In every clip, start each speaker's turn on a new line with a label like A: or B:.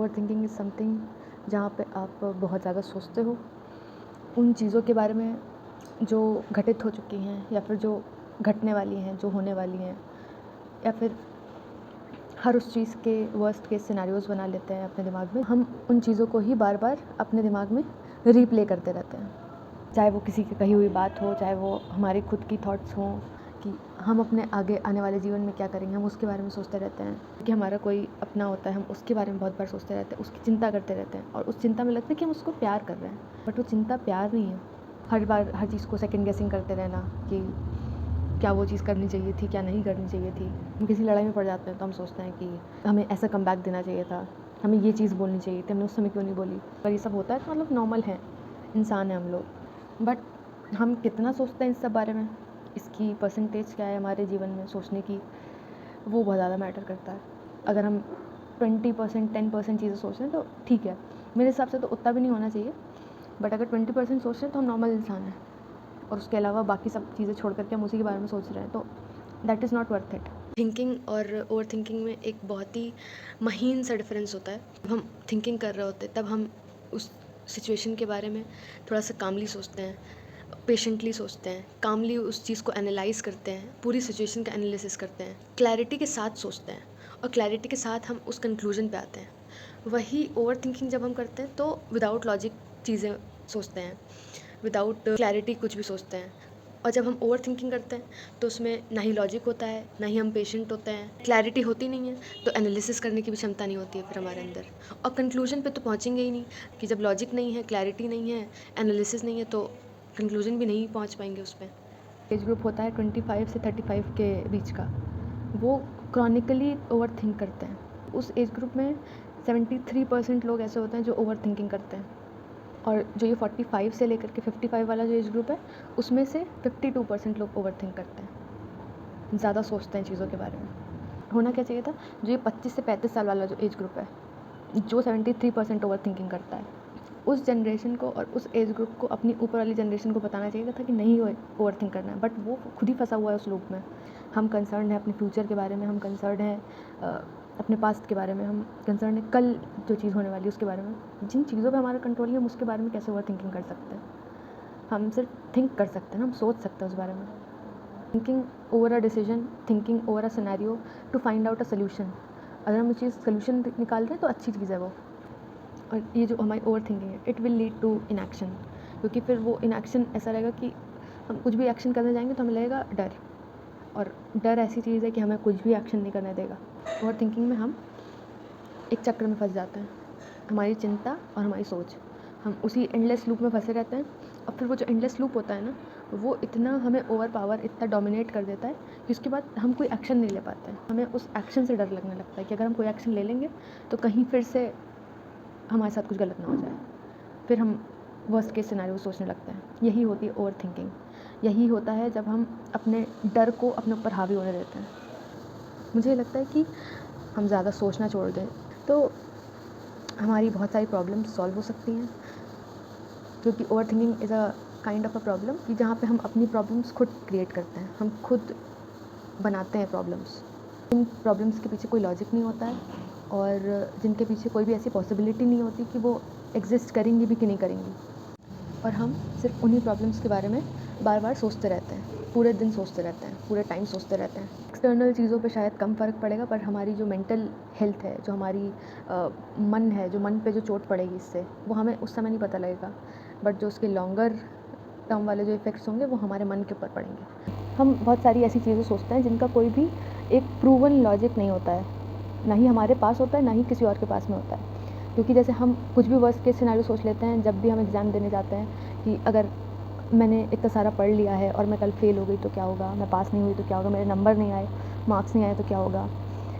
A: Overthinking is something जहाँ पे आप बहुत ज़्यादा सोचते हो उन चीज़ों के बारे में जो घटित हो चुकी हैं या फिर जो घटने वाली हैं, जो होने वाली हैं, या फिर हर उस चीज़ के वर्स्ट केस सिनेरियोज़ बना लेते हैं अपने दिमाग में। हम उन चीज़ों को ही बार बार अपने दिमाग में रीप्ले करते रहते हैं, चाहे वो किसी की कही हुई बात हो, चाहे वो हमारी खुद की थॉट्स हों कि हम अपने आगे आने वाले जीवन में क्या करेंगे, हम उसके बारे में सोचते रहते हैं। कि हमारा कोई अपना होता है, हम उसके बारे में बहुत बार सोचते रहते हैं, उसकी चिंता करते रहते हैं और उस चिंता में लगता है कि हम उसको प्यार कर रहे हैं, बट वो चिंता प्यार नहीं है। हर बार हर चीज़ को सेकंड गेसिंग करते रहना कि क्या वो चीज़ करनी चाहिए थी, क्या नहीं करनी चाहिए थी। हम किसी लड़ाई में पड़ जाते हैं तो हम सोचते हैं कि हमें ऐसा कमबैक देना चाहिए था, हमें ये चीज़ बोलनी चाहिए थी, हमने उस समय क्यों नहीं बोली। और ये सब होता है तो मतलब नॉर्मल है, इंसान है हम लोग। बट हम कितना सोचते हैं इस सब बारे में, इसकी परसेंटेज क्या है हमारे जीवन में सोचने की, वो बहुत ज़्यादा मैटर करता है। अगर हम 20% 10% चीज़ें सोच रहे हैं तो ठीक है, मेरे हिसाब से तो उतना भी नहीं होना चाहिए। बट अगर 20% सोच रहे हैं तो हम नॉर्मल इंसान हैं, और उसके अलावा बाकी सब चीज़ें छोड़ कर के हम उसी के बारे में सोच रहे हैं, तो that is not worth it. Thinking और ओवर थिंकिंग में एक बहुत ही महीन सा डिफरेंस होता है। जब हम थिंकिंग कर रहे होते हैं तब हम उस सिचुएशन के बारे में थोड़ा सा कामली सोचते हैं, पेशेंटली सोचते हैं, कामली उस चीज़ को एनालाइज करते हैं, पूरी सिचुएशन का एनालिसिस करते हैं, क्लैरिटी के साथ सोचते हैं और क्लैरिटी के साथ हम उस कंक्लूजन पे आते हैं। वही ओवर थिंकिंग जब हम करते हैं तो विदाउट लॉजिक चीज़ें सोचते हैं, विदाउट क्लैरिटी कुछ भी सोचते हैं। और जब हम ओवर थिंकिंग करते हैं तो उसमें ना ही लॉजिक होता है, ना ही हम पेशेंट होते हैं, क्लैरिटी होती नहीं है तो एनालिसिस करने की भी क्षमता नहीं होती है फिर हमारे अंदर, और कंक्लूजन पे तो पहुँचेंगे ही नहीं। कि जब लॉजिक नहीं है, क्लैरिटी नहीं है, एनालिसिस नहीं है तो कंक्लूजन भी नहीं पहुँच पाएंगे उस पर। एज ग्रुप होता है 25 से 35 के बीच का, वो क्रॉनिकली ओवर थिंक करते हैं। उस एज ग्रुप में 73% लोग ऐसे होते हैं जो ओवर थिंकिंग करते हैं, और जो ये 45 से लेकर के 55 वाला जो एज ग्रुप है उसमें से 52% लोग ओवर थिंक करते हैं, ज़्यादा सोचते हैं चीज़ों के बारे में। होना क्या चाहिए था, जो ये 25 से 35 साल वाला जो एज ग्रुप है, जो 73% ओवर थिंकिंग करता है, उस जनरेशन को और उस एज ग्रुप को, अपनी ऊपर वाली जनरेशन को बताना चाहिए था कि नहीं ओवर थिंक करना है, बट वो खुद ही फंसा हुआ है उस लूप में। हम कंसर्न है अपने फ्यूचर के बारे में, हम कंसर्न है अपने पास्ट के बारे में, हम कंसर्न है कल जो चीज़ होने वाली है उसके बारे में। जिन चीज़ों पे हमारा कंट्रोल नहीं है हम उसके बारे में कैसे ओवर थिंकिंग कर सकते हैं। हम सिर्फ थिंक कर सकते हैं ना, हम सोच सकते हैं उस बारे में। Thinking over a decision, thinking over a scenario to find out a solution. अगर हम उस चीज़ सोल्यूशन निकाल रहे हैं तो अच्छी चीज़ है वो। और ये जो हमारी ओवर थिंकिंग है, it will lead to inaction, क्योंकि फिर वो इनएक्शन ऐसा रहेगा कि हम कुछ भी एक्शन करने जाएंगे तो हमें लगेगा डर, और डर ऐसी चीज़ है कि हमें कुछ भी एक्शन नहीं करने देगा। ओवर थिंकिंग में हम एक चक्र में फंस जाते हैं, हमारी चिंता और हमारी सोच, हम उसी एंडलेस लूप में फंसे रहते हैं। और फिर वो जो एंडलेस लूप होता है ना, वो इतना हमें ओवर पावर, इतना डोमिनेट कर देता है कि उसके बाद हम कोई एक्शन नहीं ले पाते हैं। हमें उस एक्शन से डर लगने लगता है कि अगर हम कोई एक्शन ले लेंगे तो कहीं फिर से हमारे साथ कुछ गलत ना हो जाए, फिर हम वर्स्ट केस सिनेरियो सोचने लगते हैं। यही होती है ओवर थिंकिंग। यही होता है जब हम अपने डर को अपने ऊपर हावी होने देते हैं। मुझे लगता है कि हम ज़्यादा सोचना छोड़ दें तो हमारी बहुत सारी प्रॉब्लम्स सॉल्व हो सकती हैं, क्योंकि over thinking is a kind of a problem कि जहाँ पे हम अपनी प्रॉब्लम्स खुद क्रिएट करते हैं, हम खुद बनाते हैं प्रॉब्लम्स। इन प्रॉब्लम्स के पीछे कोई लॉजिक नहीं होता है, और जिनके पीछे कोई भी ऐसी पॉसिबिलिटी नहीं होती कि वो एग्जिस्ट करेंगी भी कि नहीं करेंगी, और हम सिर्फ उन्हीं प्रॉब्लम्स के बारे में बार बार सोचते रहते हैं, पूरे दिन सोचते रहते हैं, पूरे टाइम सोचते रहते हैं। एक्सटर्नल चीज़ों पे शायद कम फ़र्क पड़ेगा, पर हमारी जो मेंटल हेल्थ है, जो हमारी मन है, जो मन पे जो चोट पड़ेगी इससे, वो हमें उस समय नहीं पता लगेगा, बट जो उसके लॉन्गर टर्म वाले जो इफ़ेक्ट्स होंगे वो हमारे मन के ऊपर पड़ेंगे। हम बहुत सारी ऐसी चीज़ें सोचते हैं जिनका कोई भी एक प्रूवन लॉजिक नहीं होता है, ना ही हमारे पास होता है, ना ही किसी और के पास में होता है। क्योंकि जैसे हम कुछ भी वर्स्ट केस सिनेरियो सोच लेते हैं जब भी हम एग्ज़ाम देने जाते हैं, कि अगर मैंने इतना सारा पढ़ लिया है और मैं कल फेल हो गई तो क्या होगा, मैं पास नहीं हुई तो क्या होगा, मेरे नंबर नहीं आए, मार्क्स नहीं आए तो क्या होगा,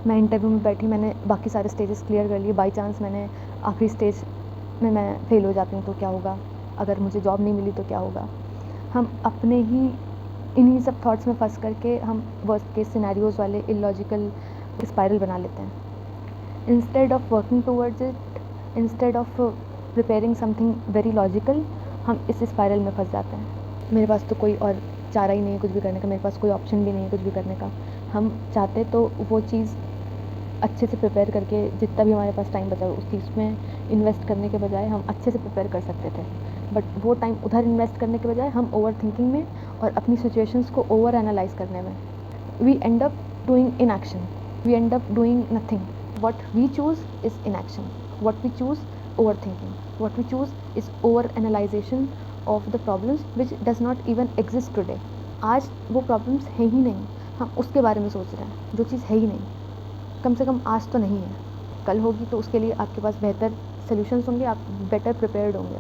A: मैं इंटरव्यू में बैठी, मैंने बाकी सारे स्टेजेस क्लियर कर लिए, बाई चांस मैंने आखिरी स्टेज में मैं फेल हो जाती हूँ तो क्या होगा, अगर मुझे जॉब नहीं मिली तो क्या होगा। हम अपने ही इन्हीं सब थॉट्स में फंस करके हम वर्स्ट केस सिनेरियोज़ वाले इलॉजिकल स्पाइरल बना लेते हैं। Instead of working towards it, instead of preparing something very logical, हम इस स्पाइरल में फंस जाते हैं। मेरे पास तो कोई और चारा ही नहीं है कुछ भी करने का, मेरे पास कोई ऑप्शन भी नहीं है कुछ भी करने का। हम चाहते तो वो चीज़ अच्छे से प्रिपेयर करके जितना भी हमारे पास टाइम बचा उस चीज़ में इन्वेस्ट करने के बजाय हम अच्छे से प्रिपेयर कर सकते थे। बट वो टाइम उधर इन्वेस्ट करने के बजाय हम ओवर थिंकिंग में और अपनी सिचुएशंस को ओवर एनालाइज करने में we end up doing inaction, we end up doing nothing. What we choose is inaction. What we choose, overthinking. What we choose is over analyzation of the problems which does not even exist today. आज वो problems है ही नहीं, हम उसके बारे में सोच रहे हैं जो चीज़ है ही नहीं, कम से कम आज तो नहीं है, कल होगी तो उसके लिए आपके पास बेहतर सोल्यूशंस होंगे, आप बेटर प्रिपेयर्ड होंगे.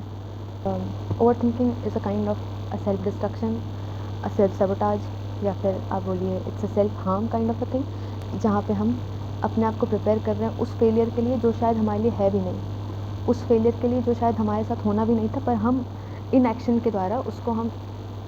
A: Over thinking is a kind of a self destruction, a self sabotage, या फिर आप बोलिए it's a self harm kind of a thing, जहाँ पे हम अपने आप को प्रिपेयर कर रहे हैं उस फेलियर के लिए जो शायद हमारे लिए है भी नहीं, उस फेलियर के लिए जो शायद हमारे साथ होना भी नहीं था, पर हम इन एक्शन के द्वारा उसको हम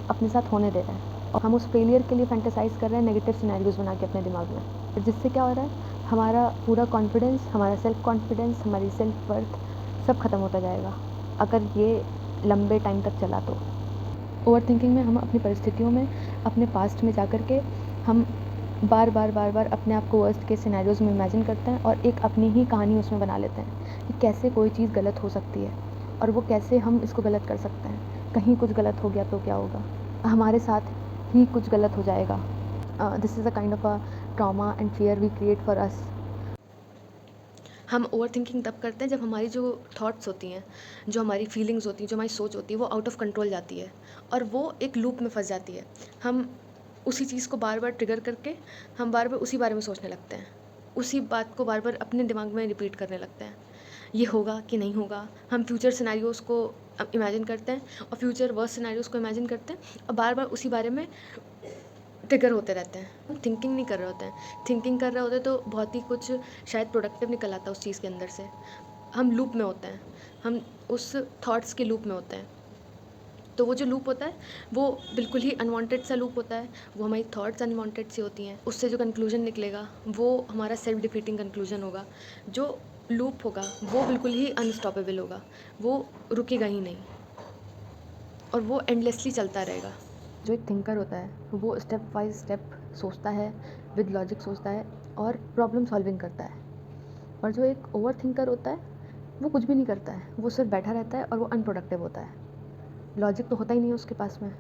A: अपने साथ होने दे रहे हैं और हम उस फेलियर के लिए फैंटेसाइज कर रहे हैं नेगेटिव सिनेरियोज बना के अपने दिमाग में, जिससे क्या हो रहा है, हमारा पूरा कॉन्फिडेंस, हमारा सेल्फ कॉन्फिडेंस, हमारी सेल्फ वर्थ सब खत्म होता जाएगा अगर ये लंबे टाइम तक चला तो. ओवर थिंकिंग में हम अपनी परिस्थितियों में, अपने पास्ट में जा कर के हम बार बार अपने आप को वर्स्ट केस सिनेरियोज़ में इमेजिन करते हैं और एक अपनी ही कहानी उसमें बना लेते हैं कि कैसे कोई चीज़ गलत हो सकती है और वो कैसे हम इसको गलत कर सकते हैं. कहीं कुछ गलत हो गया तो क्या होगा, हमारे साथ ही कुछ गलत हो जाएगा. This is a kind of a trauma and fear we create for us. हम ओवर थिंकिंग तब करते हैं जब हमारी जो थॉट्स होती हैं, जो हमारी फीलिंग्स होती हैं, जो हमारी सोच होती है, वो आउट ऑफ कंट्रोल जाती है और वो एक लूप में फंस जाती है. हम उसी चीज़ को बार बार ट्रिगर करके हम बार बार उसी बारे में सोचने लगते हैं, उसी बात को बार बार अपने दिमाग में रिपीट करने लगते हैं. ये होगा कि नहीं होगा, हम फ्यूचर सिनेरियोज़ को इमेजिन करते हैं और फ्यूचर वर्स्ट सिनेरियोज़ को इमेजिन करते हैं और बार बार उसी बारे में ट्रिगर होते रहते हैं. हम थिंकिंग नहीं कर रहे होते हैं, थिंकिंग कर रहे होते तो बहुत ही कुछ शायद प्रोडक्टिव निकल आता है उस चीज़ के अंदर से. हम लूप में होते हैं, हम उस थॉट्स के लूप में होते हैं. तो वो जो लूप होता है वो बिल्कुल ही अनवांटेड सा लूप होता है, वो हमारी थॉट्स अनवांटेड सी होती हैं. उससे जो कंक्लूजन निकलेगा वो हमारा सेल्फ डिफीटिंग कंक्लूजन होगा. जो लूप होगा वो बिल्कुल ही अनस्टॉपेबल होगा, वो रुकेगा ही नहीं और वो एंडलेसली चलता रहेगा. जो एक थिंकर होता है वो स्टेप बाय स्टेप सोचता है, विद लॉजिक सोचता है और प्रॉब्लम सॉल्विंग करता है. और जो एक ओवर थिंकर होता है वो कुछ भी नहीं करता है, वो सिर्फ बैठा रहता है और वो अनप्रोडक्टिव होता है. लॉजिक तो होता ही नहीं है उसके पास में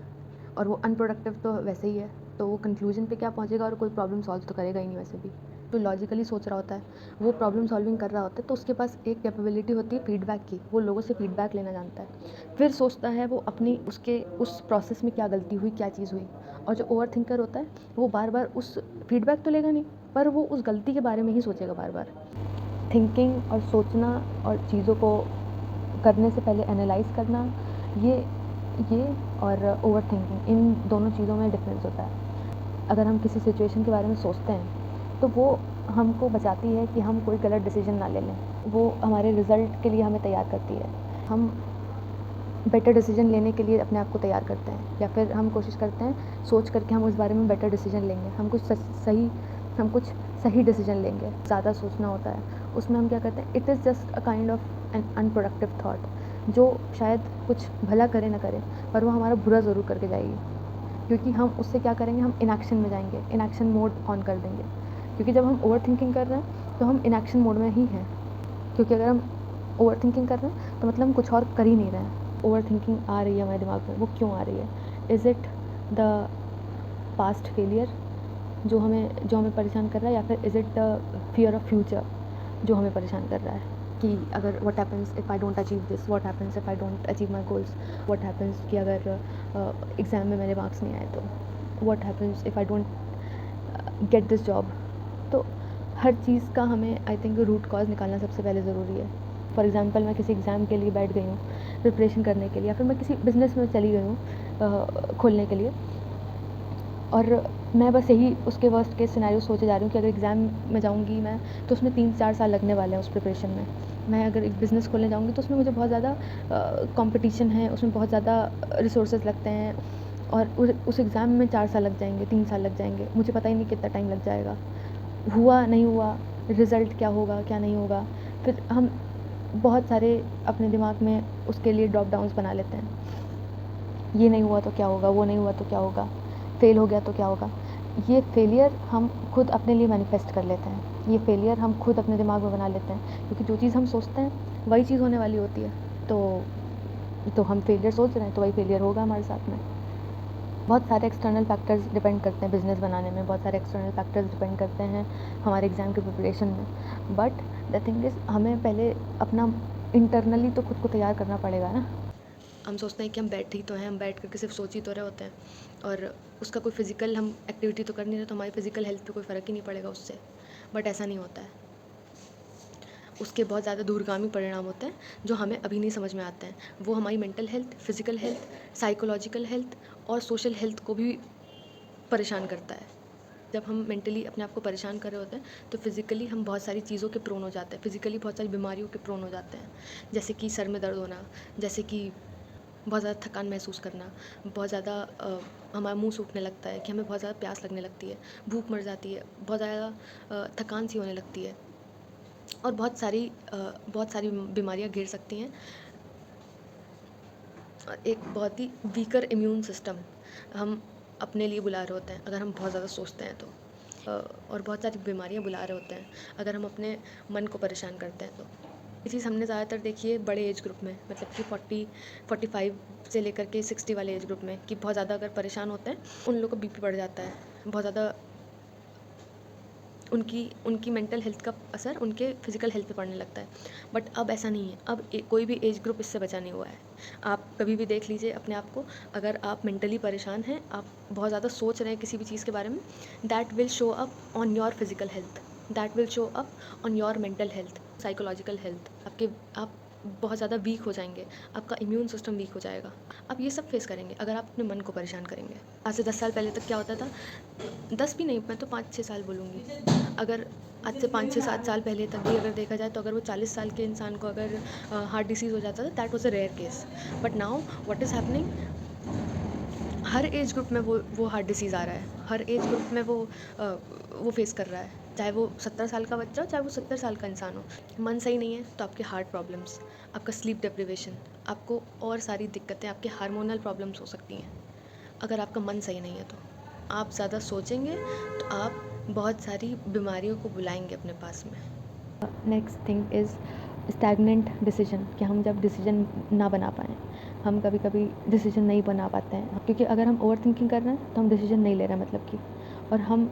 A: और वो अनप्रोडक्टिव तो वैसे ही है, तो वो कंक्लूजन पे क्या पहुंचेगा और कोई प्रॉब्लम सॉल्व तो करेगा ही नहीं वैसे भी. तो लॉजिकली सोच रहा होता है, वो प्रॉब्लम सॉल्विंग कर रहा होता है, तो उसके पास एक कैपेबिलिटी होती है फीडबैक की, वो लोगों से फीडबैक लेना जानता है. फिर सोचता है वो अपनी उसके उस प्रोसेस में क्या गलती हुई, क्या चीज़ हुई. और जो ओवर थिंकर होता है वो बार बार उस फीडबैक तो लेगा नहीं, पर वो उस गलती के बारे में ही सोचेगा बार बार. थिंकिंग और सोचना और चीज़ों को करने से पहले एनालाइज करना, ये और ओवर थिंकिंग, इन दोनों चीज़ों में डिफरेंस होता है. अगर हम किसी सिचुएशन के बारे में सोचते हैं तो वो हमको बचाती है कि हम कोई गलत डिसीजन ना ले लें, वो हमारे रिज़ल्ट के लिए हमें तैयार करती है. हम बेटर डिसीजन लेने के लिए अपने आप को तैयार करते हैं, या फिर हम कोशिश करते हैं सोच करके हम उस बारे में बेटर डिसीजन लेंगे, हम कुछ सही डिसीजन लेंगे. ज़्यादा सोचना होता है उसमें हम क्या करते हैं, it is just a kind of an unproductive thought, जो शायद कुछ भला करे ना करे पर वो हमारा बुरा ज़रूर करके जाएगी. क्योंकि हम उससे क्या करेंगे, हम इनएक्शन में जाएंगे, इनएक्शन मोड ऑन कर देंगे. क्योंकि जब हम ओवर थिंकिंग कर रहे हैं तो हम इनएक्शन मोड में ही हैं. क्योंकि अगर हम ओवर थिंकिंग कर रहे हैं तो मतलब हम कुछ और कर ही नहीं रहे हैं. ओवर थिंकिंग आ रही है हमारे दिमाग में, वो क्यों आ रही है? Is it the past failure जो हमें परेशान कर रहा है, या फिर is it the fear of future जो हमें परेशान कर रहा है कि अगर what happens if I don't achieve this, what happens if I don't achieve my goals, what happens कि अगर एग्ज़ाम में मेरे मार्क्स नहीं आए तो, what happens if I don't get this job. तो हर चीज़ का हमें आई थिंक रूट कॉज निकालना सबसे पहले ज़रूरी है. फॉर एग्ज़ाम्पल मैं किसी एग्ज़ाम के लिए बैठ गई हूँ प्रिपरेशन करने के लिए, या फिर मैं किसी बिज़नेस में चली गई हूँ खोलने के लिए, और मैं बस यही उसके वर्स्ट केस सिनेरियो सोचे जा रही हूँ कि अगर एग्ज़ाम में जाऊँगी मैं तो उसमें 3-4 साल लगने वाले हैं उस प्रिपरेशन में. मैं अगर एक बिज़नेस खोलने जाऊँगी तो उसमें मुझे बहुत ज़्यादा कंपटीशन है, उसमें बहुत ज़्यादा रिसोर्सेज लगते हैं और उस एग्ज़ाम में 4 साल लग जाएंगे, 3 साल लग जाएंगे, मुझे पता ही नहीं कितना टाइम लग जाएगा, हुआ नहीं हुआ, रिज़ल्ट क्या होगा क्या नहीं होगा. फिर हम बहुत सारे अपने दिमाग में उसके लिए ड्रॉप डाउन्स बना लेते हैं. ये नहीं हुआ तो क्या होगा, वो नहीं हुआ तो क्या होगा, फेल हो गया तो क्या होगा. ये फेलियर हम खुद अपने लिए मैनिफेस्ट कर लेते हैं, ये फेलियर हम खुद अपने दिमाग में बना लेते हैं, क्योंकि जो चीज़ हम सोचते हैं वही चीज़ होने वाली होती है। तो हम फेलियर सोच रहे हैं तो वही फेलियर होगा हमारे साथ में। बहुत सारे एक्सटर्नल फैक्टर्स डिपेंड करते हैं बिज़नेस बनाने में, बहुत सारे एक्सटर्नल फैक्टर्स डिपेंड करते हैं हमारे एग्ज़ाम की प्रिपरेशन में। बट द थिंग इज़, हमें पहले अपना इंटरनली तो खुद को तैयार करना पड़ेगा ना। हम सोचते हैं कि हम बैठे ही तो हैं, हम बैठ कर के सिर्फ सोच ही तो रहे होते हैं, और उसका कोई फिज़िकल हम एक्टिविटी तो कर नहीं रहे, तो हमारी फ़िज़िकल हेल्थ पे कोई फ़र्क ही नहीं पड़ेगा उससे। बट ऐसा नहीं होता है, उसके बहुत ज़्यादा दूरगामी परिणाम होते हैं जो हमें अभी नहीं समझ में आते हैं। वो हमारी mental health, physical health, psychological health और सोशल हेल्थ को भी परेशान करता है। जब हम मेंटली अपने आप को परेशान कर रहे होते हैं तो फिज़िकली हम बहुत सारी चीज़ों के प्रोन हो जाते हैं, फिज़िकली बहुत सारी बीमारियों के प्रोन हो जाते हैं, जैसे कि सर में दर्द होना, जैसे कि बहुत ज़्यादा थकान महसूस करना, बहुत ज़्यादा हमारा मुँह सूखने लगता है, कि हमें बहुत ज़्यादा प्यास लगने लगती है, भूख मर जाती है, बहुत ज़्यादा थकान सी होने लगती है, और बहुत सारी बीमारियाँ घेर सकती हैं। और एक बहुत ही वीकर इम्यून सिस्टम हम अपने लिए बुला रहे होते हैं अगर हम बहुत ज़्यादा सोचते हैं तो। और बहुत सारी बीमारियाँ बुला रहे होते हैं अगर हम अपने मन को परेशान करते हैं तो। ये चीज़ हमने ज़्यादातर देखी है बड़े एज ग्रुप में, मतलब कि 45 से लेकर के 60 वाले एज ग्रुप में, कि बहुत ज़्यादा अगर परेशान होते हैं उन लोगों को बीपी बढ़ जाता है, बहुत ज़्यादा उनकी मेंटल हेल्थ का असर उनके फिज़िकल हेल्थ पे पड़ने लगता है। बट अब ऐसा नहीं है, अब कोई भी एज ग्रुप इससे बचा नहीं हुआ है। आप कभी भी देख लीजिए अपने आप को, अगर आप मेंटली परेशान हैं, आप बहुत ज़्यादा सोच रहे हैं किसी भी चीज़ के बारे में, that will show up on your physical health, that will show up on your mental health, psychological health. आप बहुत ज़्यादा वीक हो जाएंगे, आपका इम्यून सिस्टम वीक हो जाएगा। आप ये सब फेस करेंगे अगर आप अपने मन को परेशान करेंगे। आज से 10 साल पहले तक क्या होता था, 10 भी नहीं, मैं तो 5-6 साल बोलूँगी। अगर आज से 5-6-7 साल पहले तक भी अगर देखा जाए तो अगर वो 40 साल के इंसान को अगर हार्ट डिसीज़ हो जाता था, that was a rare case. But now what is happening, हर एज ग्रुप में वो हार्ट डिसीज़ आ रहा है, हर एज ग्रुप में वो फेस कर रहा है, चाहे वो 70 साल का बच्चा हो, चाहे वो 70 साल का इंसान हो। मन सही नहीं है तो आपके हार्ट प्रॉब्लम्स, आपका स्लीप डिप्रिवेशन, आपको और सारी दिक्कतें, आपके हार्मोनल प्रॉब्लम्स हो सकती हैं अगर आपका मन सही नहीं है। तो आप ज़्यादा सोचेंगे तो आप बहुत सारी बीमारियों को बुलाएंगे अपने पास में। Next thing is stagnant decision, कि हम जब डिसीजन ना बना पाएँ, हम कभी कभी डिसीजन नहीं बना पाते हैं, क्योंकि अगर हम ओवर थिंकिंग कर रहे हैं तो हम डिसीजन नहीं ले रहे हैं, मतलब कि, और हम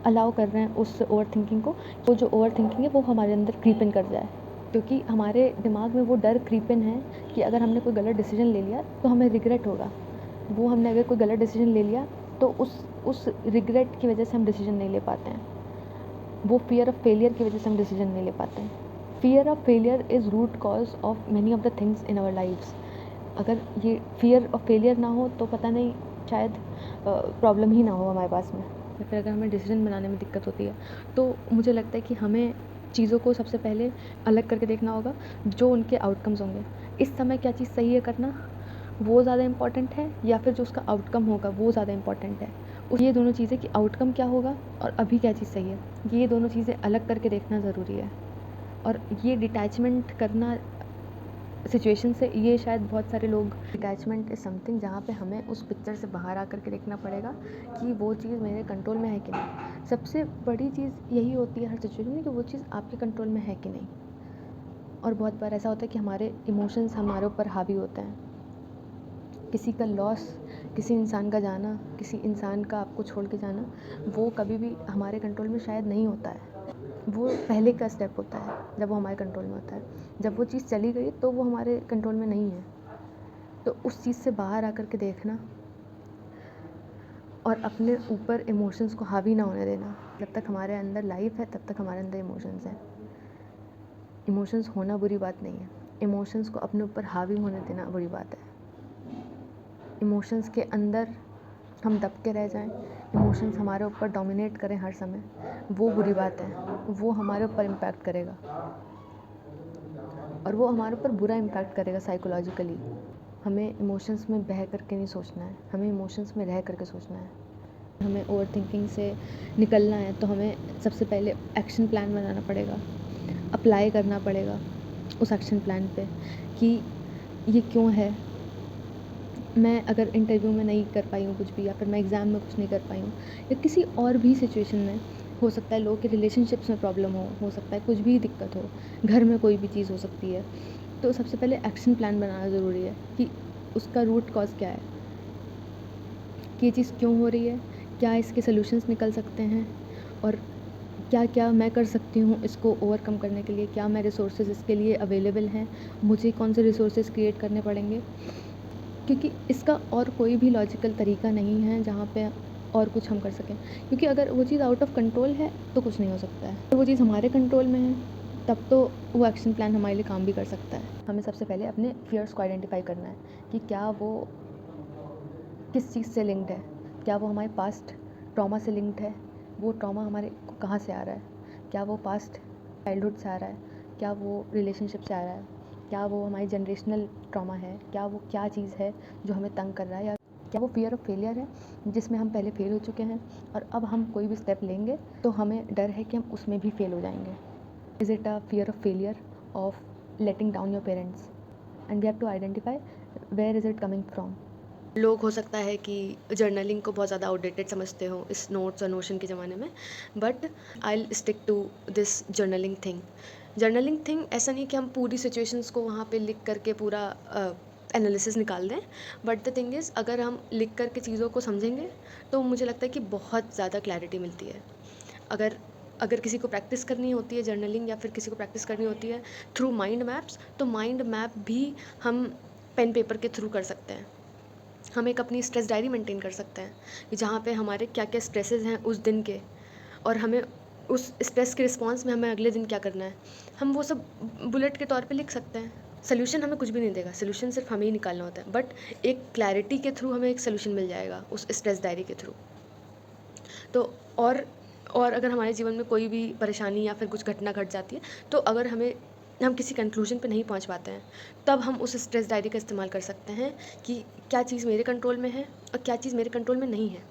A: अलाउ कर रहे हैं उस ओवर थिंकिंग को, वो जो ओवर थिंकिंग है वो हमारे अंदर क्रीप इन कर जाए, क्योंकि हमारे दिमाग में वो डर क्रीप इन है कि अगर हमने कोई गलत डिसीजन ले लिया तो हमें रिग्रेट होगा। वो हमने अगर कोई गलत डिसीजन ले लिया तो उस रिग्रेट की वजह से हम डिसीजन नहीं ले पाते हैं, वो फियर ऑफ फेलियर की वजह से हम डिसीजन नहीं ले पाते हैं। Fear of failure is root cause of many of the things in our lifes. अगर ये फियर ऑफ फेलियर ना हो तो पता नहीं, शायद प्रॉब्लम ही ना हो हमारे पास में, या फिर अगर हमें डिसीजन बनाने में दिक्कत होती है तो मुझे लगता है कि हमें चीज़ों को सबसे पहले अलग करके देखना होगा, जो उनके आउटकम्स होंगे। इस समय क्या चीज़ सही है करना, वो ज़्यादा इम्पॉर्टेंट है, या फिर जो उसका आउटकम होगा वो ज़्यादा इम्पॉर्टेंट है। ये दोनों चीज़ें, कि आउटकम क्या होगा और अभी क्या चीज़ सही है, ये दोनों चीज़ें अलग करके देखना ज़रूरी है। और ये डिटैचमेंट करना सिचुएशन से, ये शायद बहुत सारे लोग, डिटैचमेंट इज़ समथिंग जहाँ पे हमें उस पिक्चर से बाहर आकर के देखना पड़ेगा कि वो चीज़ मेरे कंट्रोल में है कि नहीं। सबसे बड़ी चीज़ यही होती है हर सिचुएशन में, कि वो चीज़ आपके कंट्रोल में है कि नहीं। और बहुत बार ऐसा होता है कि हमारे इमोशंस हमारे ऊपर हावी होते हैं। किसी का लॉस, किसी इंसान का जाना, किसी इंसान का आपको छोड़ के जाना, वो कभी भी हमारे कंट्रोल में शायद नहीं होता है। वो पहले का स्टेप होता है जब वो हमारे कंट्रोल में होता है। जब वो चीज़ चली गई तो वो हमारे कंट्रोल में नहीं है। तो उस चीज़ से बाहर आकर के देखना और अपने ऊपर इमोशंस को हावी ना होने देना। जब तक हमारे अंदर लाइफ है तब तक हमारे अंदर इमोशंस हैं। इमोशंस होना बुरी बात नहीं है, इमोशंस को अपने ऊपर हावी होने देना बुरी बात है। इमोशंस के अंदर हम दब के रह जाएं, इमोशंस हमारे ऊपर डोमिनेट करें हर समय, वो बुरी बात है। वो हमारे ऊपर इम्पैक्ट करेगा और वो हमारे ऊपर बुरा इम्पैक्ट करेगा साइकोलॉजिकली। हमें इमोशंस में बह करके नहीं सोचना है, हमें इमोशंस में रह करके सोचना है। हमें ओवर थिंकिंग से निकलना है तो हमें सबसे पहले एक्शन प्लान बनाना पड़ेगा, अप्लाई करना पड़ेगा उस एक्शन प्लान पे कि ये क्यों है। मैं अगर इंटरव्यू में नहीं कर पाई हूँ कुछ भी, या फिर मैं एग्ज़ाम में कुछ नहीं कर पाई हूँ, या किसी और भी सिचुएशन में हो सकता है लोगों के रिलेशनशिप्स में प्रॉब्लम हो सकता है कुछ भी दिक्कत हो, घर में कोई भी चीज़ हो सकती है। तो सबसे पहले एक्शन प्लान बनाना ज़रूरी है कि उसका रूट कॉज़ क्या है, कि ये चीज़ क्यों हो रही है, क्या इसके सॉल्यूशंस निकल सकते हैं और क्या-क्या मैं कर सकती हूँ इसको ओवरकम करने के लिए, क्या मैं रिसोर्सेज़ इसके लिए अवेलेबल हैं, मुझे कौन से रिसोर्सेज़ क्रिएट करने पड़ेंगे। क्योंकि इसका और कोई भी लॉजिकल तरीका नहीं है जहाँ पे और कुछ हम कर सकें, क्योंकि अगर वो चीज़ आउट ऑफ कंट्रोल है तो कुछ नहीं हो सकता है। अगर वो चीज़ हमारे कंट्रोल में है तब तो वो एक्शन प्लान हमारे लिए काम भी कर सकता है। हमें सबसे पहले अपने फियर्स को आइडेंटिफाई करना है कि क्या वो किस चीज़ से लिंक्ड है, क्या वो हमारे पास्ट ट्रॉमा से लिंक्ड है, वो ट्रॉमा हमारे को कहाँ से आ रहा है, क्या वो पास्ट चाइल्डहुड से आ रहा है, क्या वो रिलेशनशिप से आ रहा है, क्या वो हमारी जनरेशनल ट्रॉमा है, क्या वो क्या चीज़ है जो हमें तंग कर रहा है, या क्या वो फियर ऑफ फेलियर है जिसमें हम पहले फेल हो चुके हैं और अब हम कोई भी स्टेप लेंगे तो हमें डर है कि हम उसमें भी फेल हो जाएंगे। Is it a fear of failure of letting down your parents, and we have to identify where is it coming from. लोग हो सकता है कि जर्नलिंग को बहुत ज़्यादा आउटडेटेड समझते हो इस नोट्स और नोशन के ज़माने में, but I stick to this journaling thing ऐसा नहीं कि हम पूरी सिचुएशंस को वहाँ पे लिख करके पूरा एनालिसिस निकाल दें, बट द थिंग इज़ अगर हम लिख करके चीज़ों को समझेंगे तो मुझे लगता है कि बहुत ज़्यादा क्लैरिटी मिलती है। अगर अगर किसी को प्रैक्टिस करनी होती है जर्नलिंग, या फिर किसी को प्रैक्टिस करनी होती है थ्रू माइंड मैप्स, तो माइंड मैप भी हम पेन पेपर के थ्रू कर सकते हैं। हम एक अपनी स्ट्रेस डायरी मेंटेन कर सकते हैं कि जहाँ पे हमारे क्या क्या स्ट्रेसेस हैं उस दिन के, और हमें उस स्ट्रेस के रिस्पॉन्स में हमें अगले दिन क्या करना है, हम वो सब बुलेट के तौर पे लिख सकते हैं। सोल्यूशन हमें कुछ भी नहीं देगा, सोल्यूशन सिर्फ हमें ही निकालना होता है, बट एक क्लैरिटी के थ्रू हमें एक सोल्यूशन मिल जाएगा उस स्ट्रेस डायरी के थ्रू। तो और अगर हमारे जीवन में कोई भी परेशानी या फिर कुछ घटना घट जाती है, तो अगर हम किसी कंक्लूजन पे नहीं पहुंच पाते हैं, तब हम उस स्ट्रेस डायरी का इस्तेमाल कर सकते हैं कि क्या चीज़ मेरे कंट्रोल में है और क्या चीज़ मेरे कंट्रोल में नहीं है।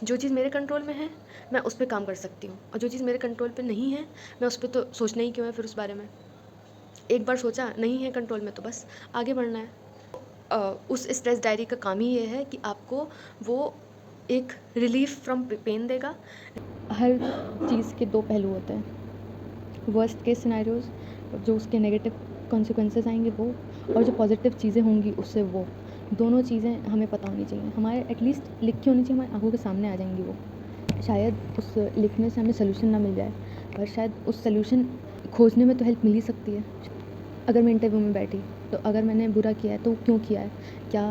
A: जो चीज़ मेरे कंट्रोल में है मैं उस पर काम कर सकती हूँ, और जो चीज़ मेरे कंट्रोल पे नहीं है मैं उस पर तो सोचना ही क्यों है फिर उस बारे में। एक बार सोचा नहीं है कंट्रोल में तो बस आगे बढ़ना है। उस स्ट्रेस डायरी का काम ही ये है कि आपको वो एक रिलीफ फ्रॉम पेन देगा। हर चीज़ के दो पहलू होते हैं, वर्स्ट केस सिनेरियोज, जो उसके नेगेटिव कॉन्सिक्वेंसेस आएंगे वो, और जो पॉजिटिव चीज़ें होंगी उससे वो, दोनों चीज़ें हमें पता होनी चाहिए, हमारे एटलीस्ट लिखी होनी चाहिए, हमारी आंखों के सामने आ जाएंगी वो। शायद उस लिखने से हमें सोल्यूशन ना मिल जाए, पर शायद उस सोल्यूशन खोजने में तो हेल्प मिल ही सकती है। अगर मैं इंटरव्यू में बैठी तो अगर मैंने बुरा किया है तो क्यों किया है, क्या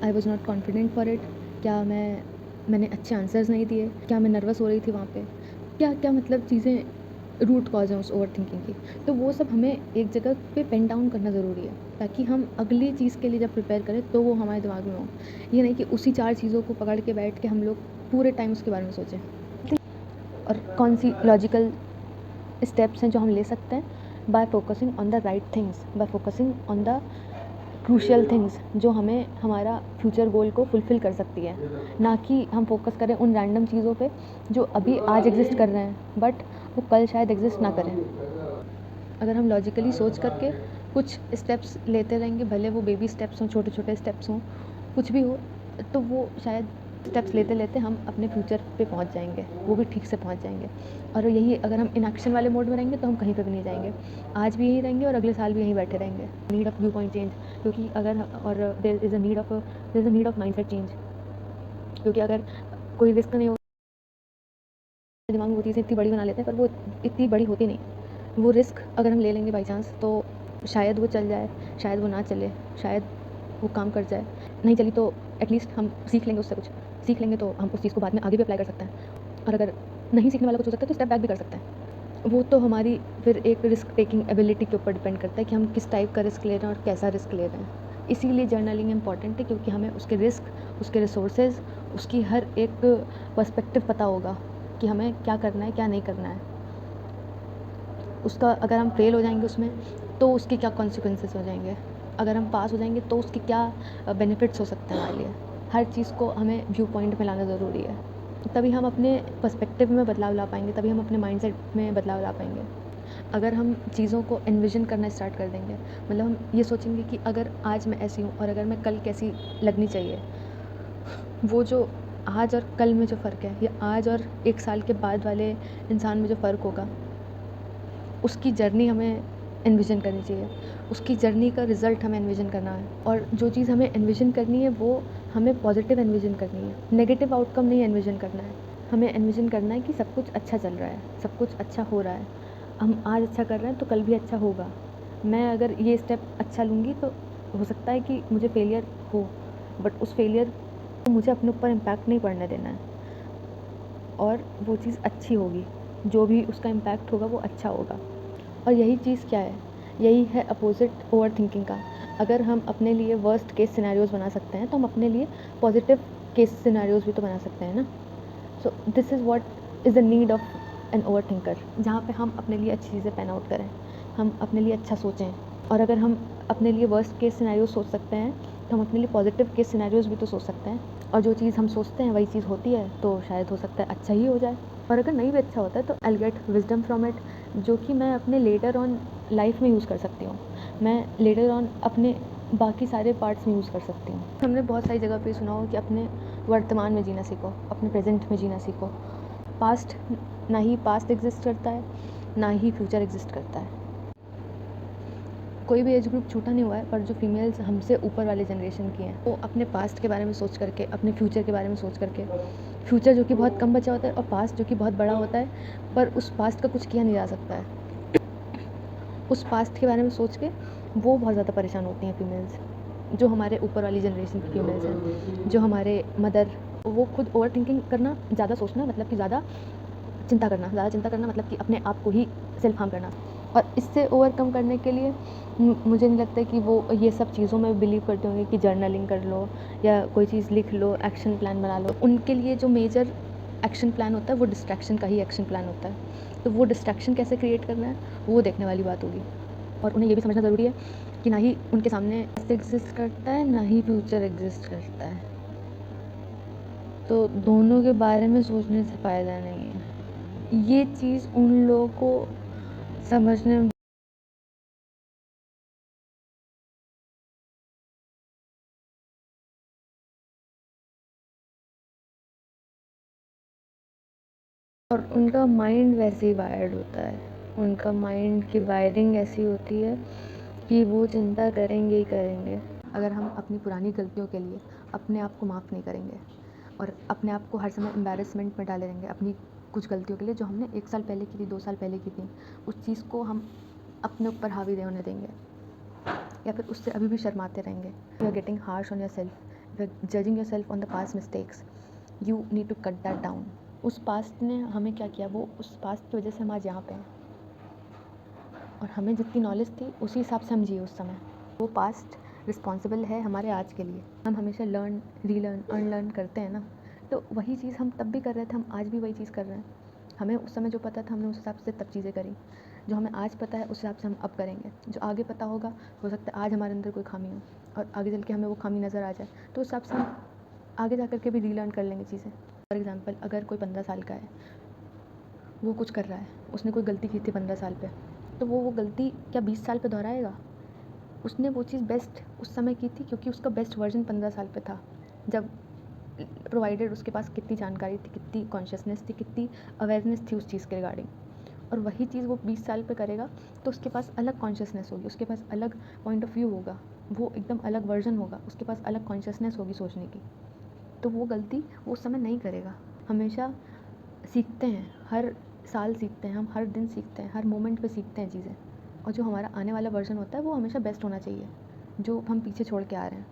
A: I was not confident for it, क्या मैंने अच्छे आंसर्स नहीं दिए, क्या मैं नर्वस हो रही थी वहाँ पे, क्या क्या मतलब चीज़ें रूट कॉज हैं उस ओवर थिंकिंग की। तो वो सब हमें एक जगह पे पेन डाउन करना ज़रूरी है, ताकि हम अगली चीज़ के लिए जब प्रिपेयर करें तो वो हमारे दिमाग में हो। ये नहीं कि उसी 4 चीज़ों को पकड़ के बैठ के हम लोग पूरे टाइम उसके बारे में सोचें। और कौन सी लॉजिकल स्टेप्स हैं जो हम ले सकते हैं, bye focusing on the right things, bye focusing on the crucial things जो हमें हमारा फ्यूचर गोल को फुलफ़िल कर सकती है, ना कि हम फोकस करें उन रैंडम चीज़ों पे जो अभी आज एग्जिस्ट कर रहे हैं बट वो कल शायद एग्जिस्ट ना करें। अगर हम लॉजिकली सोच करके कुछ स्टेप्स लेते रहेंगे, भले वो बेबी स्टेप्स हों, छोटे छोटे स्टेप्स हों, कुछ भी हो, तो वो शायद स्टेप्स लेते लेते हम अपने फ्यूचर पे पहुंच जाएंगे, वो भी ठीक से पहुंच जाएंगे। और यही अगर हम इनएक्शन वाले मोड में रहेंगे तो हम कहीं पे भी नहीं जाएंगे, आज भी यहीं रहेंगे और अगले साल भी यहीं बैठे रहेंगे। Need of view point change, क्योंकि अगर और there is a need of mindset change, क्योंकि अगर कोई रिस्क नहीं हो दिमाग में वो चीज़ें इतनी बड़ी बना लेते हैं, पर वो इतनी बड़ी होती नहीं। वो रिस्क अगर हम ले लेंगे बाई चांस तो शायद वो चल जाए, शायद वो ना चले, शायद वो काम कर जाए, नहीं चली तो एटलीस्ट हम सीख लेंगे उससे, कुछ सीख लेंगे तो हम उस चीज़ को बाद में आगे भी अप्लाई कर सकते हैं। और अगर नहीं सीखने वाला कुछ हो सकता है तो स्टेप बैक भी कर सकते हैं। वो तो हमारी फिर एक रिस्क टेकिंग एबिलिटी के ऊपर डिपेंड करता है कि हम किस टाइप का रिस्क ले रहे हैं और कैसा रिस्क ले रहे हैं। इसीलिए जर्नलिंग इम्पॉर्टेंट है, क्योंकि हमें उसके रिस्क, उसके रिसोर्सेज, उसकी हर एक पर्सपेक्टिव पता होगा कि हमें क्या करना है क्या नहीं करना है। उसका अगर हम फेल हो जाएंगे उसमें तो उसके क्या कॉन्सिक्वेंसेस हो जाएंगे, अगर हम पास हो जाएंगे तो उसके क्या बेनिफिट्स हो सकते हैं हमारे लिए। हर चीज़ को हमें व्यू पॉइंट में लाना ज़रूरी है, तभी हम अपने पर्सपेक्टिव में बदलाव ला पाएंगे, तभी हम अपने माइंडसेट में बदलाव ला पाएंगे। अगर हम चीज़ों को एनविजन करना स्टार्ट कर देंगे, मतलब हम ये सोचेंगे कि अगर आज मैं ऐसी हूँ और अगर मैं कल कैसी लगनी चाहिए, वो जो आज और कल में जो फ़र्क है, या आज और 1 साल के बाद वाले इंसान में जो फ़र्क होगा, उसकी जर्नी हमें एनविज़न करनी चाहिए। उसकी जर्नी का रिज़ल्ट हमें एनविज़न करना है, और जो चीज़ हमें एनविज़न करनी है वो हमें पॉज़िटिव एनविज़न करनी है, नेगेटिव आउटकम नहीं एनविज़न करना है। हमें एनविज़न करना है कि सब कुछ अच्छा चल रहा है, सब कुछ अच्छा हो रहा है। हम आज अच्छा कर रहे हैं तो कल भी अच्छा होगा। मैं अगर ये स्टेप अच्छा लूँगी तो हो सकता है कि मुझे फेलियर हो, बट उस फेलियर को मुझे अपने ऊपर इम्पैक्ट नहीं पड़ने देना है, और वो चीज़ अच्छी होगी। जो भी उसका इम्पैक्ट होगा वो अच्छा होगा। और यही चीज़ क्या है, यही है अपोज़िट ओवरथिंकिंग का। अगर हम अपने लिए वर्स्ट केस सिनेरियोज़ बना सकते हैं तो हम अपने लिए पॉज़िटिव केस सिनेरियोज़ भी तो बना सकते हैं ना। So this is what is the need of an overthinker, जहाँ पे हम अपने लिए अच्छी चीज़ें पैन आउट करें, हम अपने लिए अच्छा सोचें। और अगर हम अपने लिए वर्स्ट केस सिनेरियो सोच सकते हैं तो हम अपने लिए पॉज़िटिव केस सिनेरियोज़ भी तो सोच सकते हैं। और जो चीज़ हम सोचते हैं वही चीज़ होती है, तो शायद हो सकता है अच्छा ही हो जाए। और अगर नहीं भी अच्छा होता है तो I will get wisdom from it, जो कि मैं अपने लेटर ऑन लाइफ में यूज़ कर सकती हूँ। मैं लेटर ऑन अपने बाकी सारे पार्ट्स में यूज़ कर सकती हूँ। हमने बहुत सारी जगह पे सुना हो कि अपने वर्तमान में जीना सीखो, अपने प्रेजेंट में जीना सीखो। पास्ट, ना ही पास्ट एग्जिस्ट करता है, ना ही फ्यूचर एग्जिस्ट करता है। कोई भी एज ग्रुप छूटा नहीं हुआ है, पर जो फीमेल्स हमसे ऊपर वाले जनरेशन की हैं वो अपने पास्ट के बारे में सोच करके, अपने फ्यूचर के बारे में सोच करके, फ्यूचर जो कि बहुत कम बचा होता है और पास्ट जो कि बहुत बड़ा होता है, पर उस पास्ट का कुछ किया नहीं जा सकता है, उस पास्ट के बारे में सोच के वो बहुत ज़्यादा परेशान होती हैं फीमेल्स। जो हमारे ऊपर वाली जनरेशन की फीमेल्स हैं, जो हमारे मदर, वो खुद ओवर थिंकिंग करना, ज़्यादा सोचना मतलब कि ज़्यादा चिंता करना मतलब कि अपने आप को ही सेल्फ हार्म करना। और इससे ओवरकम करने के लिए मुझे नहीं लगता कि वो ये सब चीज़ों में बिलीव करते होंगे कि जर्नलिंग कर लो या कोई चीज़ लिख लो, एक्शन प्लान बना लो। उनके लिए जो मेजर एक्शन प्लान होता है वो डिस्ट्रैक्शन का ही एक्शन प्लान होता है। तो वो डिस्ट्रैक्शन कैसे क्रिएट करना है वो देखने वाली बात होगी। और उन्हें ये भी समझना ज़रूरी है कि ना ही उनके सामने पास्ट एग्जिस्ट करता है, ना ही फ्यूचर एग्जिस्ट करता है। तो दोनों के बारे में सोचने से फ़ायदा नहीं है। ये चीज़ उन लोगों को समझने में और उनका माइंड वैसे ही वायर्ड होता है। उनका माइंड की वायरिंग ऐसी होती है कि वो चिंता करेंगे ही करेंगे। अगर हम अपनी पुरानी गलतियों के लिए अपने आप को माफ़ नहीं करेंगे और अपने आप को हर समय एम्बैरेसमेंट में डाले रहेंगे अपनी कुछ गलतियों के लिए जो हमने 1 साल पहले की थी, 2 साल पहले की थी, उस चीज़ को हम अपने ऊपर हावी होने देंगे या फिर उससे अभी भी शर्माते रहेंगे। You are getting harsh on your self, you are judging your self on the past mistakes, you need to cut that down. उस पास्ट ने हमें क्या किया, वो उस पास्ट की वजह से हम आज यहाँ पे हैं, और हमें जितनी नॉलेज थी उसी हिसाब से हम जिए उस समय। वो पास्ट रिस्पॉन्सिबल है हमारे आज के लिए। हम हमेशा लर्न, रीलर्न, अनलर्न करते हैं ना, तो वही चीज़ हम तब भी कर रहे थे, हम आज भी वही चीज़ कर रहे हैं। हमें उस समय जो पता था हमने उस हिसाब से तब चीज़ें करी, जो हमें आज पता है उस हिसाब से हम अब करेंगे। जो आगे पता होगा, हो सकता है आज हमारे अंदर कोई खामी हो और आगे चल के हमें वो खामी नज़र आ जाए, तो उस हिसाब से हम आगे जा कर के भी रीलर्न कर लेंगे चीज़ें। फॉर एग्ज़ाम्पल, अगर कोई 15 साल का है, वो कुछ कर रहा है, उसने कोई गलती की थी 15 साल पे, तो वो गलती क्या 20 साल पे दोहराएगा? उसने वो चीज़ बेस्ट उस समय की थी क्योंकि उसका बेस्ट वर्जन 15 साल पे था, जब प्रोवाइडेड उसके पास कितनी जानकारी थी, कितनी कॉन्शियसनेस थी, कितनी अवेयरनेस थी उस चीज़ के रिगार्डिंग। और वही चीज़ वो 20 साल पे करेगा तो उसके पास अलग कॉन्शियसनेस होगी, उसके पास अलग पॉइंट ऑफ व्यू होगा, वो एकदम अलग वर्जन होगा, उसके पास अलग कॉन्शियसनेस होगी सोचने की। तो वो गलती वो उस समय नहीं करेगा। हमेशा सीखते हैं, हर साल सीखते हैं, हम हर दिन सीखते हैं, हर मोमेंट पे सीखते हैं चीज़ें। और जो हमारा आने वाला वर्जन होता है वो हमेशा बेस्ट होना चाहिए, जो हम पीछे छोड़ के आ रहे हैं।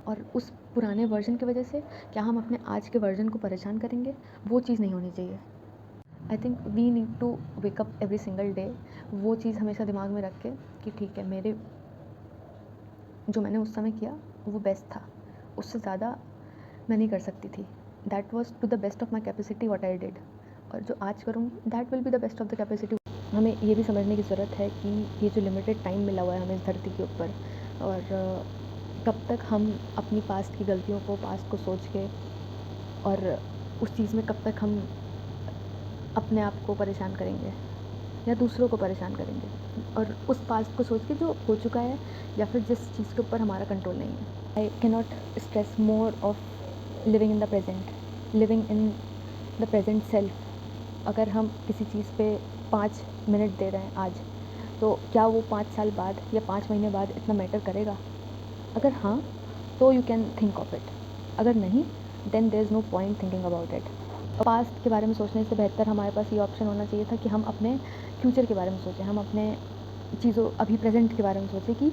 A: और उस पुराने वर्जन की वजह से क्या हम अपने आज के वर्जन को परेशान करेंगे, वो चीज़ नहीं होनी चाहिए। I think we need to wake up every single day, वो चीज़ हमेशा दिमाग में रख के कि ठीक है, मेरे जो मैंने उस समय किया वो बेस्ट था, उससे ज़्यादा मैं नहीं कर सकती थी। That was to the best of my capacity what I did, और जो आज करूँगी that will be the best of the capacity. हमें ये भी समझने की ज़रूरत है कि ये जो लिमिटेड टाइम मिला हुआ है हमें इस धरती के ऊपर, और कब तक हम अपनी पास्ट की गलतियों को, पास्ट को सोच के, और उस चीज़ में कब तक हम अपने आप को परेशान करेंगे या दूसरों को परेशान करेंगे, और उस पास्ट को सोच के जो हो चुका है या फिर जिस चीज़ के ऊपर हमारा कंट्रोल नहीं है। I can not stress more of living in the present. Living in the present self, अगर हम किसी चीज़ पे 5 मिनट दे रहे हैं आज, तो क्या वो 5 साल बाद या 5 महीने बाद इतना मैटर करेगा? अगर हाँ, तो you can think of it, अगर नहीं then there is no point thinking about it. Past के बारे में सोचने से बेहतर हमारे पास ये ऑप्शन होना चाहिए था कि हम अपने फ्यूचर के बारे में सोचें, हम अपने चीज़ों अभी प्रेजेंट के बारे में सोचें कि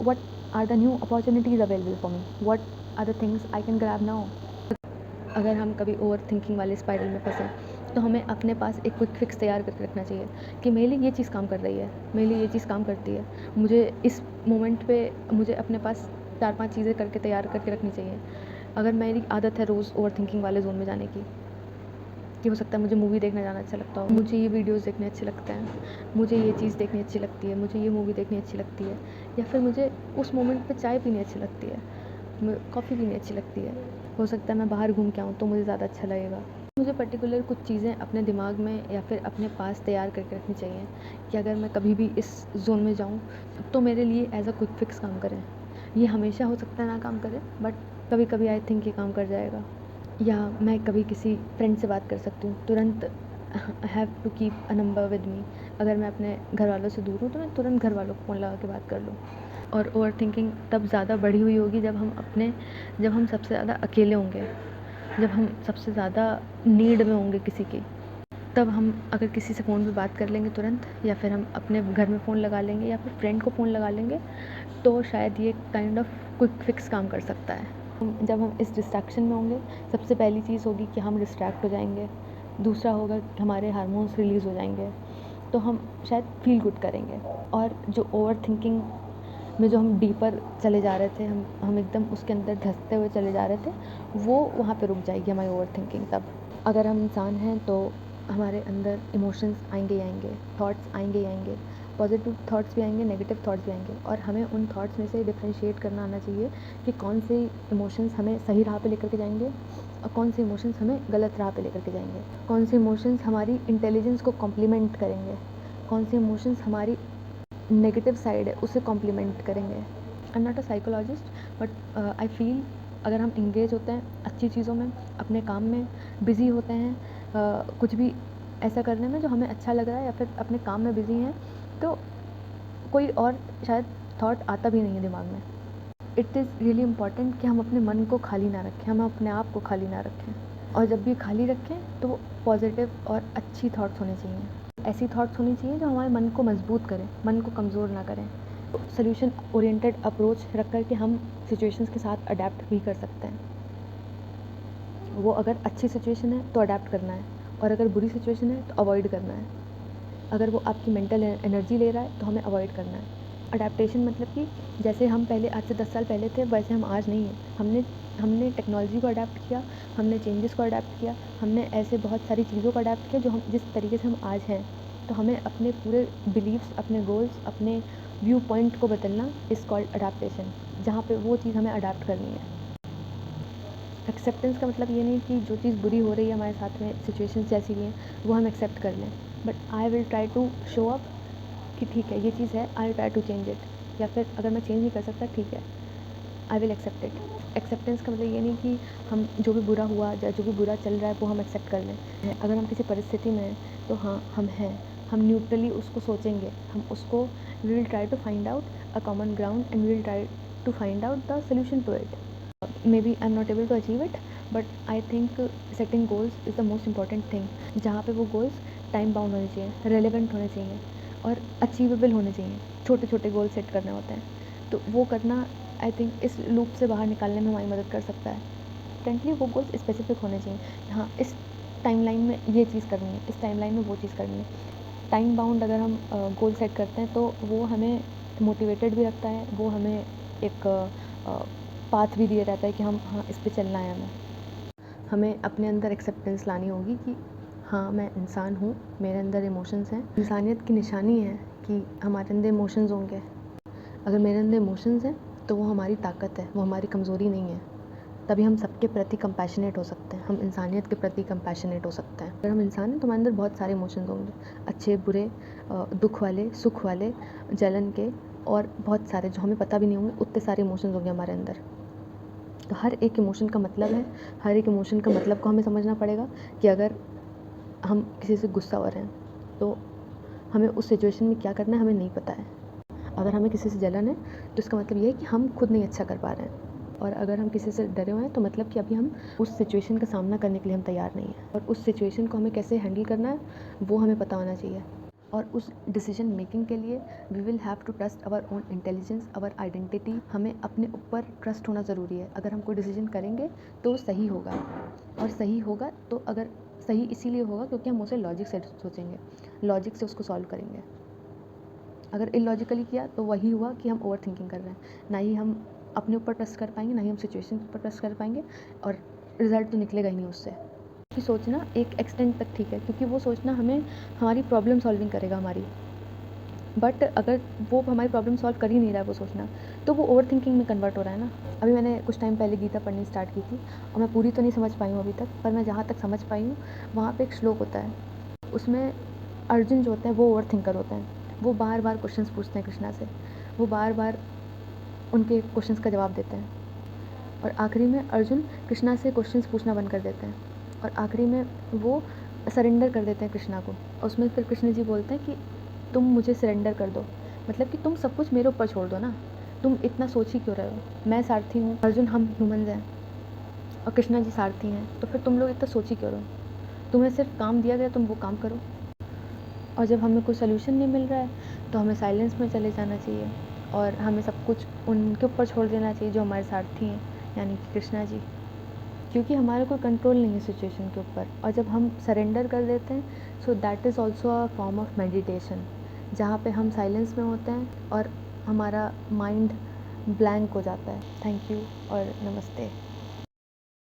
A: what are the new opportunities available for me, what are the things I can grab now. अगर हम कभी ओवर थिंकिंग वाले स्पाइरल में फंसे तो हमें अपने पास एक क्विक फिक्स तैयार करके रखना चाहिए कि मेरे लिए ये चीज़ काम कर रही है, मेरे लिए ये चीज़ काम करती है, मुझे इस मोमेंट पे मुझे अपने पास 4-5 चीज़ें करके तैयार करके रखनी चाहिए। अगर मेरी आदत है रोज़ ओवर थिंकिंग वाले जोन में जाने की, कि हो सकता है मुझे मूवी देखने जाना अच्छा लगता हो, मुझे ये वीडियोस देखने अच्छे लगते हैं, मुझे ये चीज़ देखनी अच्छी लगती है, मुझे ये मूवी देखनी अच्छी लगती है, या फिर मुझे उस मोमेंट पे चाय पीनी अच्छी लगती है, कॉफ़ी पीनी अच्छी लगती है, हो सकता है मैं बाहर घूम के आऊँ तो मुझे ज़्यादा अच्छा लगेगा। मुझे पर्टिकुलर कुछ चीज़ें अपने दिमाग में या फिर अपने पास तैयार करके रखनी चाहिए कि अगर मैं कभी भी इस जोन में जाऊँ तो मेरे लिए एज अ क्विक फिक्स काम करें। ये हमेशा हो सकता है ना काम करे, बट कभी कभी आई थिंक ये काम कर जाएगा। या मैं कभी किसी फ्रेंड से बात कर सकती हूँ तुरंत, have to keep a number with me. अगर मैं अपने घर वालों से दूर हूँ तो मैं तुरंत घर वालों को फ़ोन लगा के बात कर लूँ। और ओवर थिंकिंग तब ज़्यादा बढ़ी हुई होगी जब हम सबसे ज़्यादा अकेले होंगे, जब हम सबसे ज़्यादा नीड में होंगे किसी की। तब हम अगर किसी से फ़ोन पे बात कर लेंगे तुरंत, या फिर हम अपने घर में फ़ोन लगा लेंगे या फिर फ्रेंड को फ़ोन लगा लेंगे, तो शायद ये काइंड ऑफ क्विक फिक्स काम कर सकता है। जब हम इस डिस्ट्रैक्शन में होंगे, सबसे पहली चीज़ होगी कि हम डिस्ट्रैक्ट हो जाएंगे, दूसरा होगा कि हमारे हार्मोन्स रिलीज़ हो जाएंगे, तो हम शायद फील गुड करेंगे। और जो ओवर थिंकिंग में जो हम डीपर चले जा रहे थे, हम एकदम उसके अंदर धंसते हुए चले जा रहे थे, वो वहाँ पे रुक जाएगी हमारी ओवर थिंकिंग। तब अगर हम इंसान हैं तो हमारे अंदर इमोशंस आएंगे ही आएंगे, थॉट्स आएंगे ही आएंगे, पॉजिटिव थॉट्स भी आएंगे, नेगेटिव थॉट्स भी आएंगे, और हमें उन थॉट्स में से डिफ्रेंशिएट करना आना चाहिए कि कौन से इमोशंस हमें सही राह पे लेकर के जाएंगे और कौन से इमोशंस हमें गलत राह पे लेकर के जाएंगे, कौन से इमोशंस हमारी इंटेलिजेंस को कॉम्प्लीमेंट करेंगे, कौन से इमोशंस हमारी नेगेटिव साइड है उसे कॉम्प्लीमेंट करेंगे। I am not a psychologist, but I feel अगर हम इंगेज होते हैं अच्छी चीज़ों में, अपने काम में बिज़ी होते हैं, कुछ भी ऐसा करने में जो हमें अच्छा लग रहा है, या फिर अपने काम में बिज़ी हैं, तो कोई और शायद थॉट आता भी नहीं है दिमाग में। इट इज़ रियली इम्पॉर्टेंट कि हम अपने मन को खाली ना रखें, हम अपने आप को खाली ना रखें, और जब भी खाली रखें तो पॉजिटिव और अच्छी थॉट्स होनी चाहिए। ऐसी थॉट्स होनी चाहिए जो हमारे मन को मजबूत करें, मन को कमज़ोर ना करें। सोल्यूशन ओरिएंटेड अप्रोच रख कर के हम सिचुएशंस के साथ अडेप्ट भी कर सकते हैं। वो अगर अच्छी सिचुएशन है तो अडेप्ट करना है, और अगर बुरी सिचुएशन है तो अवॉइड करना है। अगर वो आपकी मेंटल एनर्जी ले रहा है तो हमें अवॉइड करना है। अडेप्टेशन मतलब कि जैसे हम पहले आज से 10 साल पहले थे वैसे हम आज नहीं हैं। हमने टेक्नोलॉजी को अडेप्ट किया, हमने चेंजेस को अडेप्ट किया, हमने ऐसे बहुत सारी चीज़ों को अडेप्ट किया जो हम जिस तरीके से हम आज हैं। तो हमें अपने पूरे बिलीव्स, अपने गोल्स, अपने व्यू पॉइंट को बदलना इज़ कॉल्ड अडेप्टेशन, जहाँ पे वो चीज़ हमें अडेप्ट करनी है। एक्सेप्टेंस का मतलब ये नहीं कि जो चीज़ बुरी हो रही है हमारे साथ में, सिचुएशंस जैसी भी हैं, वो हम एक्सेप्ट कर लें, but I will try to show up कि ठीक है ये चीज़ है, I will try to change it, या फिर अगर मैं चेंज नहीं कर सकता ठीक है, I will accept it. Acceptance का मतलब ये नहीं कि हम जो भी बुरा हुआ या जो भी बुरा चल रहा है वो हम एक्सेप्ट कर लें। अगर हम किसी परिस्थिति में हैं तो हाँ हम हैं, हम न्यूट्रली उसको सोचेंगे, हम उसको we will try to find out a common ground and we will try to find out the solution to it. maybe I'm not able to achieve it, but I think setting goals is the most important thing, जहाँ पे वो goals time bound होने चाहिए, relevant होने चाहिए और achievable होने चाहिए। छोटे छोटे गोल सेट करने होते हैं, तो वो करना आई थिंक इस लूप से बाहर निकालने में हमारी मदद कर सकता है। फ्रेंकली वो गोल्स स्पेसिफिक होने चाहिए, हाँ इस टाइमलाइन में ये चीज़ करनी है, इस टाइमलाइन में वो चीज़ करनी है। टाइम बाउंड अगर हम गोल सेट करते हैं तो वो हमें मोटिवेटेड भी रखता है, वो हमें एक पाथ भी दिया जाता है कि हम हाँ इस पे चलना है। हमें अपने अंदर एक्सेप्टेंस लानी होगी कि हाँ मैं इंसान हूँ, मेरे अंदर इमोशंस हैं। इंसानियत की निशानी है कि हमारे अंदर इमोशंस होंगे। अगर मेरे अंदर इमोशंस हैं तो वो हमारी ताकत है, वो हमारी कमज़ोरी नहीं है। तभी हम सबके प्रति कंपैशनेट हो सकते हैं, हम इंसानियत के प्रति कंपैशनेट हो सकते हैं। अगर हम इंसान हैं तो हमारे अंदर बहुत सारे इमोशंस होंगे, अच्छे बुरे, दुख वाले, सुख वाले, जलन के, और बहुत सारे जो हमें पता भी नहीं होंगे, उतने सारे इमोशंस होंगे हमारे अंदर। तो हर एक इमोशन का मतलब है, हर एक इमोशन का मतलब को हमें समझना पड़ेगा कि अगर हम किसी से गुस्सा हो रहे हैं तो हमें उस सिचुएशन में क्या करना है हमें नहीं पता है। अगर हमें किसी से जलन है तो इसका मतलब ये है कि हम खुद नहीं अच्छा कर पा रहे हैं, और अगर हम किसी से डरे हुए हैं तो मतलब कि अभी हम उस सिचुएशन का सामना करने के लिए हम तैयार नहीं हैं, और उस सिचुएशन को हमें कैसे हैंडल करना है वो हमें पता होना चाहिए। और उस डिसीजन मेकिंग के लिए we will have to trust our own intelligence, our identity. हमें अपने ऊपर ट्रस्ट होना ज़रूरी है। अगर हम कोई डिसीजन करेंगे तो वो सही होगा, और सही होगा तो अगर सही इसीलिए होगा क्योंकि हम उसे लॉजिक से सोचेंगे, लॉजिक से उसको सॉल्व करेंगे। अगर इलॉजिकली किया तो वही हुआ कि हम ओवर थिंकिंग कर रहे हैं। ना ही हम अपने ऊपर ट्रस्ट कर पाएंगे, ना ही हम सिचुएशन पर ट्रस्ट कर पाएंगे, और रिज़ल्ट तो निकलेगा ही नहीं उससे। कि सोचना एक एक्सटेंट तक ठीक है, क्योंकि वो सोचना हमें हमारी प्रॉब्लम सॉल्विंग करेगा हमारी, बट अगर वो हमारी प्रॉब्लम सॉल्व कर ही नहीं रहा है वो सोचना, तो वो ओवर थिंकिंग में कन्वर्ट हो रहा है ना। अभी मैंने कुछ टाइम पहले गीता पढ़नी स्टार्ट की थी, और मैं पूरी तो नहीं समझ पाई हूँ अभी तक, पर मैं जहाँ तक समझ पाई हूँ वहाँ पे एक श्लोक होता है, उसमें अर्जुन जो होता है वो ओवर थिंकर होता है। वो बार बार क्वेश्चंस पूछते हैं कृष्णा से, वो बार बार उनके क्वेश्चंस का जवाब देते हैं, और आखिरी में अर्जुन कृष्णा से क्वेश्चंस पूछना बंद कर देते हैं, और आखिरी में वो सरेंडर कर देते हैं कृष्णा को। और उसमें फिर कृष्ण जी बोलते हैं कि तुम मुझे सरेंडर कर दो, मतलब कि तुम सब कुछ मेरे ऊपर छोड़ दो ना, तुम इतना सोच ही क्यों रहे हो। मैं सारथी हूँ, अर्जुन हम ह्यूमंस हैं, और कृष्णा जी सारथी हैं, तो फिर तुम लोग इतना सोच ही क्यों रहे हो। तुम्हें सिर्फ काम दिया गया, तुम वो काम करो। और जब हमें कोई सोल्यूशन नहीं मिल रहा है तो हमें साइलेंस में चले जाना चाहिए, और हमें सब कुछ उनके ऊपर छोड़ देना चाहिए जो हमारे सारथी हैं, यानी कि कृष्णा जी, क्योंकि हमारा कोई कंट्रोल नहीं है सिचुएशन के ऊपर। और जब हम सरेंडर कर देते हैं, so that is also a form of meditation, जहाँ पे हम साइलेंस में होते हैं और हमारा माइंड ब्लैंक हो जाता है। थैंक यू और नमस्ते।